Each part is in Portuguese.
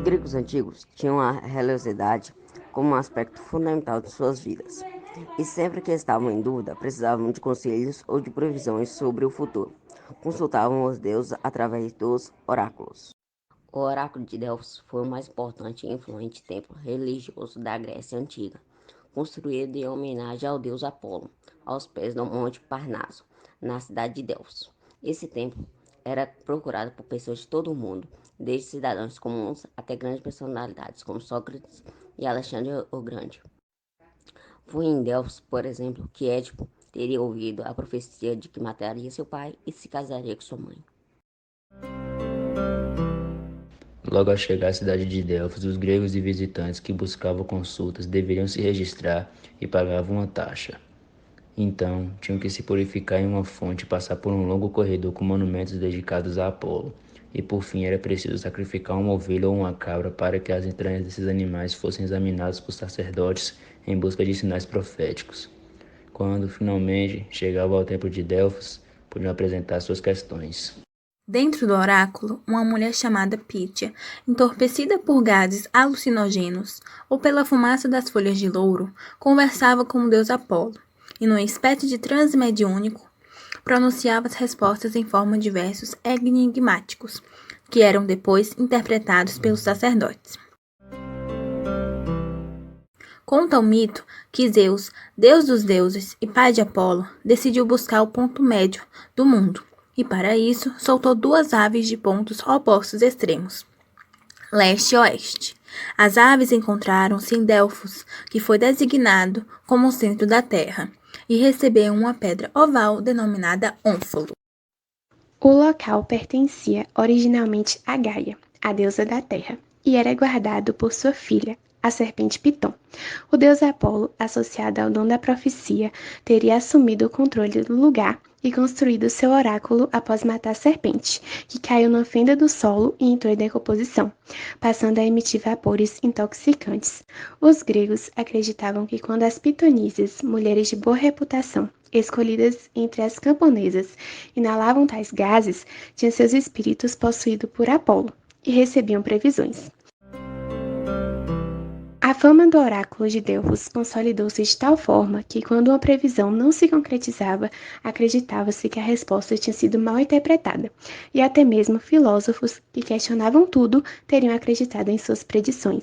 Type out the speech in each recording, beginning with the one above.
gregos antigos tinham a religiosidade como um aspecto fundamental de suas vidas, e sempre que estavam em dúvida, precisavam de conselhos ou de previsões sobre o futuro. Consultavam os deuses através dos oráculos. O oráculo de Delfos foi o mais importante e influente templo religioso da Grécia Antiga, construído em homenagem ao deus Apolo, aos pés do Monte Parnaso, na cidade de Delfos. Esse templo era procurado por pessoas de todo o mundo, desde cidadãos comuns até grandes personalidades como Sócrates e Alexandre o Grande. Foi em Delfos, por exemplo, que Édipo teria ouvido a profecia de que mataria seu pai e se casaria com sua mãe. Logo ao chegar à cidade de Delfos, os gregos e visitantes que buscavam consultas deveriam se registrar e pagavam uma taxa. Então, tinham que se purificar em uma fonte e passar por um longo corredor com monumentos dedicados a Apolo. E por fim era preciso sacrificar uma ovelha ou uma cabra para que as entranhas desses animais fossem examinadas por sacerdotes em busca de sinais proféticos. Quando finalmente chegavam ao templo de Delfos, podiam apresentar suas questões. Dentro do oráculo, uma mulher chamada Pítia, entorpecida por gases alucinógenos ou pela fumaça das folhas de louro, conversava com o deus Apolo e, numa espécie de transe mediúnico, pronunciava as respostas em forma de versos enigmáticos, que eram depois interpretados pelos sacerdotes. Conta o mito que Zeus, deus dos deuses e pai de Apolo, decidiu buscar o ponto médio do mundo, e para isso soltou duas aves de pontos opostos extremos, leste e oeste. As aves encontraram-se em Delfos, que foi designado como o centro da Terra, e receberam uma pedra oval denominada Ônfalo. O local pertencia originalmente a Gaia, a deusa da Terra, e era guardado por sua filha, a serpente Piton. O deus Apolo, associado ao dom da profecia, teria assumido o controle do lugar e construído seu oráculo após matar a serpente, que caiu na fenda do solo e entrou em decomposição, passando a emitir vapores intoxicantes. Os gregos acreditavam que quando as pitonisas, mulheres de boa reputação, escolhidas entre as camponesas, inalavam tais gases, tinham seus espíritos possuídos por Apolo e recebiam previsões. A fama do oráculo de Delfos consolidou-se de tal forma que, quando uma previsão não se concretizava, acreditava-se que a resposta tinha sido mal interpretada, e até mesmo filósofos que questionavam tudo teriam acreditado em suas predições.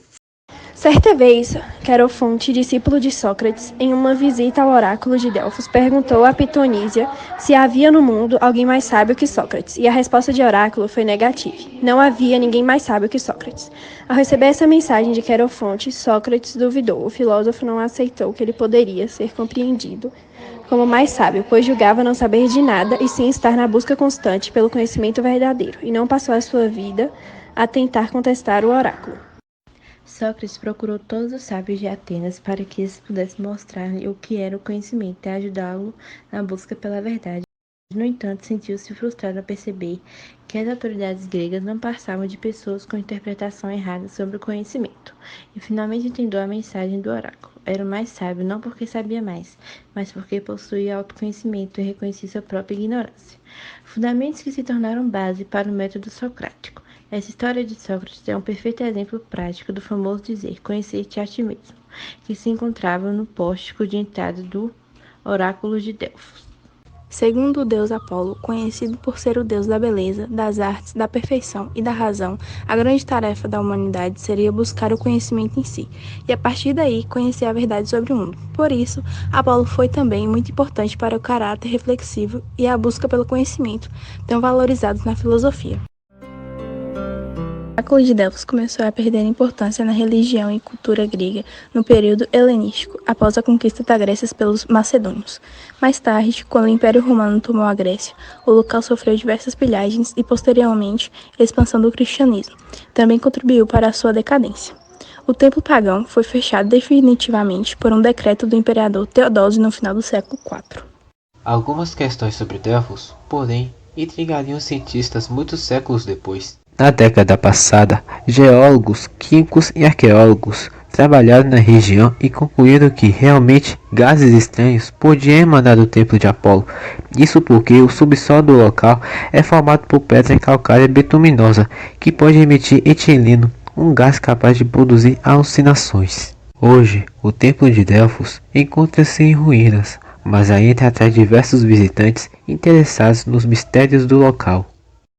Certa vez, Querofonte, discípulo de Sócrates, em uma visita ao oráculo de Delfos, perguntou a Pitonísia se havia no mundo alguém mais sábio que Sócrates, e a resposta de oráculo foi negativa. Não havia ninguém mais sábio que Sócrates. Ao receber essa mensagem de Querofonte, Sócrates duvidou. O filósofo não aceitou que ele poderia ser compreendido como mais sábio, pois julgava não saber de nada e sim estar na busca constante pelo conhecimento verdadeiro, e não passou a sua vida a tentar contestar o oráculo. Sócrates procurou todos os sábios de Atenas para que eles pudessem mostrar-lhe o que era o conhecimento e ajudá-lo na busca pela verdade. No entanto, sentiu-se frustrado ao perceber que as autoridades gregas não passavam de pessoas com interpretação errada sobre o conhecimento, e finalmente entendeu a mensagem do oráculo. Era o mais sábio não porque sabia mais, mas porque possuía autoconhecimento e reconhecia sua própria ignorância. Fundamentos que se tornaram base para o método socrático. Essa história de Sócrates é um perfeito exemplo prático do famoso dizer conhecer-te a ti mesmo, que se encontrava no pórtico de entrada do oráculo de Delfos. Segundo o deus Apolo, conhecido por ser o deus da beleza, das artes, da perfeição e da razão, a grande tarefa da humanidade seria buscar o conhecimento em si, e a partir daí conhecer a verdade sobre o mundo. Por isso, Apolo foi também muito importante para o caráter reflexivo e a busca pelo conhecimento, tão valorizados na filosofia. O oráculo de Delfos começou a perder importância na religião e cultura grega no período helenístico, após a conquista da Grécia pelos macedônios. Mais tarde, quando o Império Romano tomou a Grécia, o local sofreu diversas pilhagens e, posteriormente, a expansão do cristianismo também contribuiu para a sua decadência. O templo pagão foi fechado definitivamente por um decreto do imperador Teodósio no final do século IV. Algumas questões sobre Delfos, porém, intrigariam os cientistas muitos séculos depois. Na década passada, geólogos, químicos e arqueólogos trabalharam na região e concluíram que realmente gases estranhos podiam emanar do templo de Apolo. Isso porque o subsolo do local é formado por pedra calcária bituminosa, que pode emitir etileno, um gás capaz de produzir alucinações. Hoje, o Templo de Delfos encontra-se em ruínas, mas ainda atrai diversos visitantes interessados nos mistérios do local.